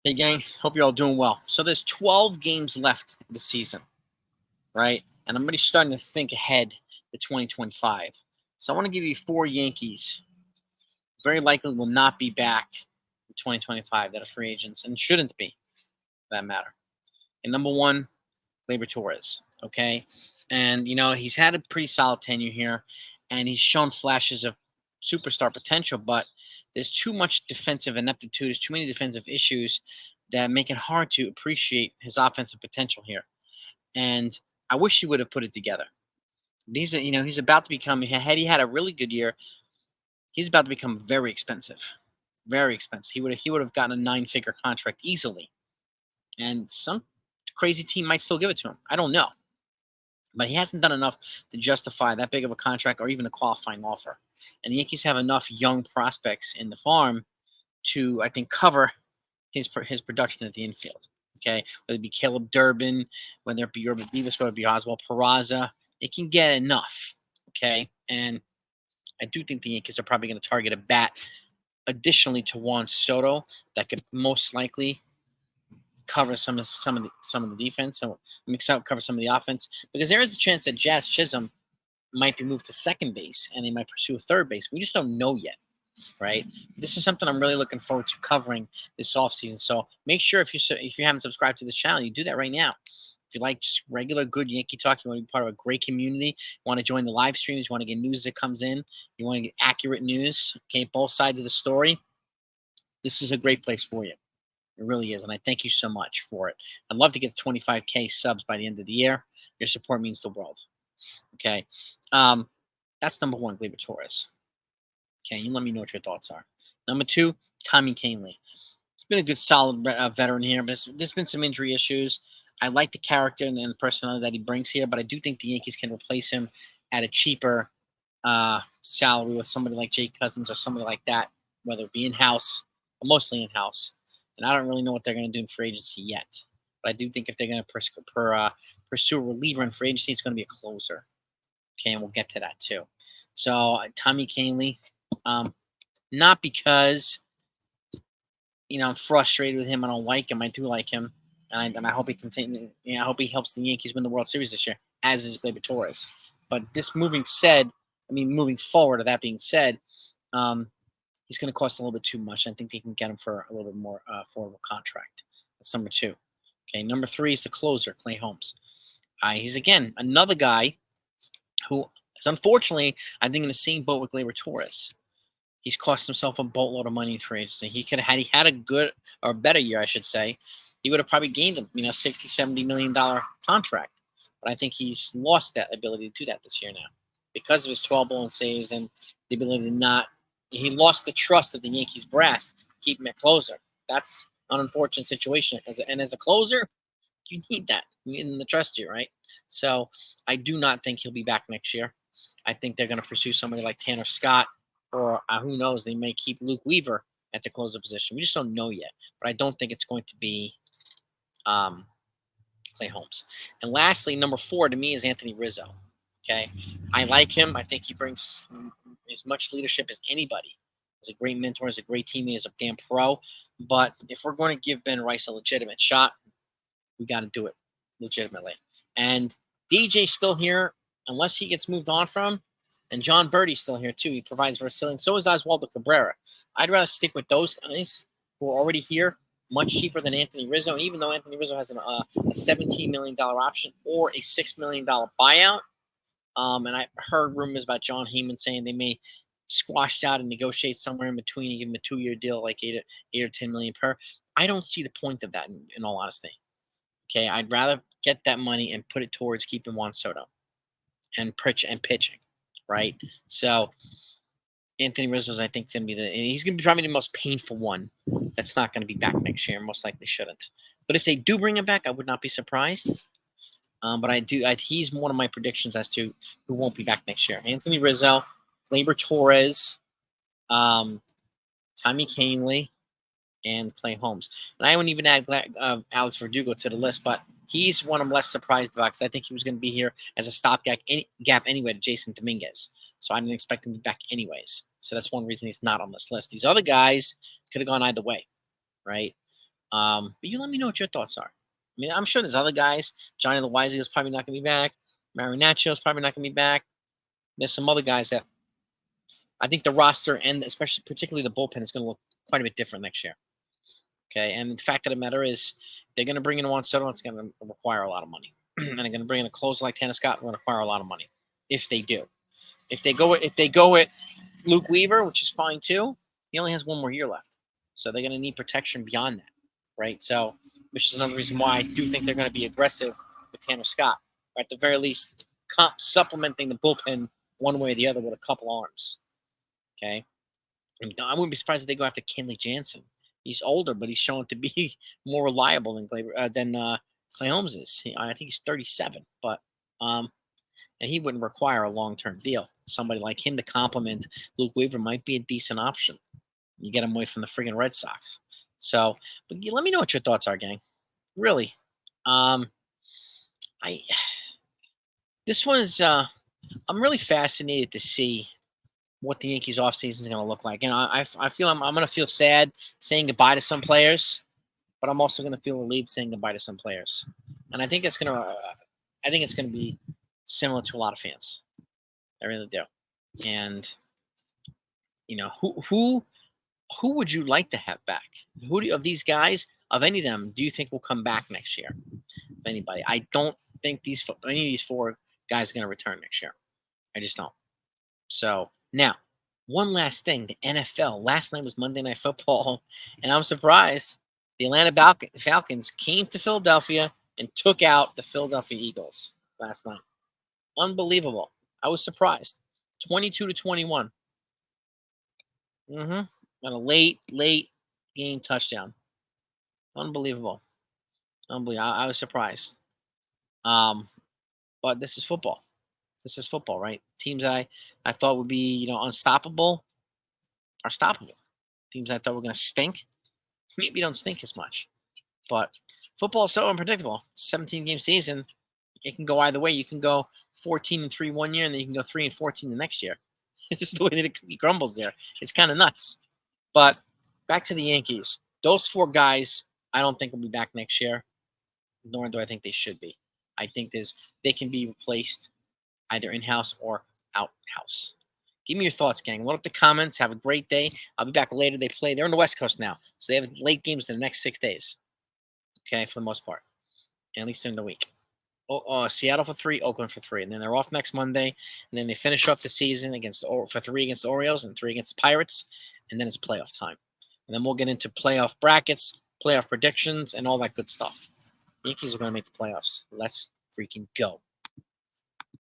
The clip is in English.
Hey, gang. Hope you're all doing well. So there's 12 games left this season, right? And I'm already starting to think ahead to 2025. So I want to give you 4 Yankees. Very likely will not be back in 2025 that are free agents and shouldn't be, for that matter. And number 1, Gleyber Torres, okay? And, he's had a pretty solid tenure here, and he's shown flashes of superstar potential, but there's too much defensive ineptitude. There's too many defensive issues that make it hard to appreciate his offensive potential here. And I wish he would have put it together. But he's about to become, had he had a really good year, he's about to become very expensive. Very expensive. He would have gotten a 9-figure contract easily. And some crazy team might still give it to him. I don't know. But he hasn't done enough to justify that big of a contract or even a qualifying offer. And the Yankees have enough young prospects in the farm to, I think, cover his production at the infield. Okay, whether it be Caleb Durbin, whether it be Urban Beavis, whether it be Oswald Peraza, it can get enough. Okay, and I do think the Yankees are probably going to target a bat additionally to Juan Soto that could most likely cover some of the defense, so cover some of the offense, because there is a chance that Jazz Chisholm might be moved to second base and they might pursue a third base. We just don't know yet, right? This is something I'm really looking forward to covering this offseason. So make sure if you haven't subscribed to this channel, you do that right now. If you like just regular good Yankee talk, you want to be part of a great community, you want to join the live streams, you want to get news that comes in, you want to get accurate news, okay, both sides of the story, this is a great place for you. It really is, and I thank you so much for it. I'd love to get to 25K subs by the end of the year. Your support means the world. Okay, that's number 1, Gleyber Torres. Okay, you let me know what your thoughts are. Number 2, Tommy Kahnle. He's been a good, solid veteran here, but there's been some injury issues. I like the character and the personality that he brings here, but I do think the Yankees can replace him at a cheaper salary with somebody like Jake Cousins or somebody like that, whether it be in-house or mostly in-house. And I don't really know what they're going to do in free agency yet. But I do think if they're going to pursue a reliever in free agency, it's going to be a closer. Okay, and we'll get to that too. So Tommy Kahnle, not because I'm frustrated with him. I don't like him. I do like him, and I hope he continue. I hope he helps the Yankees win the World Series this year, as is Gleyber Torres. But moving forward. Of that being said, he's going to cost a little bit too much. I think they can get him for a little bit more affordable contract. That's number 2. Okay, number 3 is the closer, Clay Holmes. He's, again, another guy who is, unfortunately, I think in the same boat with Gleyber Torres. He's cost himself a boatload of money in free agency. He could have, had he had a good or better year, I should say, he would have probably gained a $60, $70 million contract. But I think he's lost that ability to do that this year now because of his 12 blown saves and the ability to not. He lost the trust of the Yankees brass to keep him at closer. That's an unfortunate situation. As a closer, you need that. You need them to trust you, right? So I do not think he'll be back next year. I think they're going to pursue somebody like Tanner Scott, or who knows, they may keep Luke Weaver at the closer position. We just don't know yet. But I don't think it's going to be Clay Holmes. And lastly, number 4 to me is Anthony Rizzo. Okay, I like him. I think he brings as much leadership as anybody. He's a great mentor. He's a great teammate. He's a damn pro. But if we're going to give Ben Rice a legitimate shot, we got to do it legitimately. And DJ's still here, unless he gets moved on from. And John Birdie's still here, too. He provides versatility. And so is Oswaldo Cabrera. I'd rather stick with those guys who are already here, much cheaper than Anthony Rizzo. And even though Anthony Rizzo has a $17 million option or a $6 million buyout, and I heard rumors about John Heyman saying they may squash out and negotiate somewhere in between and give him a 2-year deal, like $8 or $10 million per. I don't see the point of that, in all honesty. Okay, I'd rather get that money and put it towards keeping Juan Soto and pitching, right? So Anthony Rizzo's, I think, he's going to be probably the most painful one that's not going to be back next year. Most likely shouldn't. But if they do bring him back, I would not be surprised. But he's one of my predictions as to who won't be back next year. Anthony Rizzo, Gleyber Torres, Tommy Kahnle, and Clay Holmes. And I wouldn't even add Alex Verdugo to the list, but he's one I'm less surprised about because I think he was going to be here as a stopgap anyway to Jason Dominguez. So I didn't expect him to be back anyways. So that's one reason he's not on this list. These other guys could have gone either way, right? But you let me know what your thoughts are. I mean, I'm sure there's other guys. Johnny Loizaga is probably not going to be back. Marinaccio is probably not going to be back. There's some other guys that I think the roster and especially particularly the bullpen is going to look quite a bit different next year. Okay, and the fact of the matter is, they're going to bring in Juan Soto. It's going to require a lot of money, and they're going to bring in a closer like Tanner Scott. It's going to require a lot of money. If they do, if they go with Luke Weaver, which is fine too, he only has one more year left, so they're going to need protection beyond that, right? So, which is another reason why I do think they're going to be aggressive with Tanner Scott, or at the very least, supplementing the bullpen one way or the other with a couple arms. Okay, I wouldn't be surprised if they go after Kenley Jansen. He's older, but he's shown to be more reliable than Clay Holmes is. I think he's 37, but and he wouldn't require a long-term deal. Somebody like him to complement Luke Weaver might be a decent option. You get him away from the friggin' Red Sox. So, but let me know what your thoughts are, gang. Really, this one is. I'm really fascinated to see what the Yankees offseason is going to look like. And I feel I'm going to feel sad saying goodbye to some players, but I'm also going to feel relieved saying goodbye to some players. And I think it's going to be similar to a lot of fans. I really do. And you know, who would you like to have back? Of these guys, of any of them, do you think will come back next year? If anybody, I don't think any of these four guys are going to return next year. I just don't. So now, one last thing, the NFL. Last night was Monday Night Football, and I'm surprised the Atlanta Falcons came to Philadelphia and took out the Philadelphia Eagles last night. Unbelievable. I was surprised. 22-21. On a late game touchdown. Unbelievable. I was surprised. But this is football. This is football, right? Teams I thought would be, unstoppable are stoppable. Teams I thought were going to stink, maybe don't stink as much. But football is so unpredictable. 17-game season, it can go either way. You can go 14-3 one year, and then you can go 3-14 the next year. It's just the way that it grumbles there. It's kind of nuts. But back to the Yankees. Those four guys, I don't think will be back next year, nor do I think they should be. I think they can be replaced either in-house or out-house. Give me your thoughts, gang. Load up the comments. Have a great day. I'll be back later. They're on the West Coast now, so they have late games in the next 6 days. Okay, for the most part, at least during the week. Seattle for 3, Oakland for 3, and then they're off next Monday, and then they finish up the season for 3 against the Orioles and 3 against the Pirates, and then it's playoff time. And then we'll get into playoff brackets, playoff predictions, and all that good stuff. Yankees are going to make the playoffs. Let's freaking go.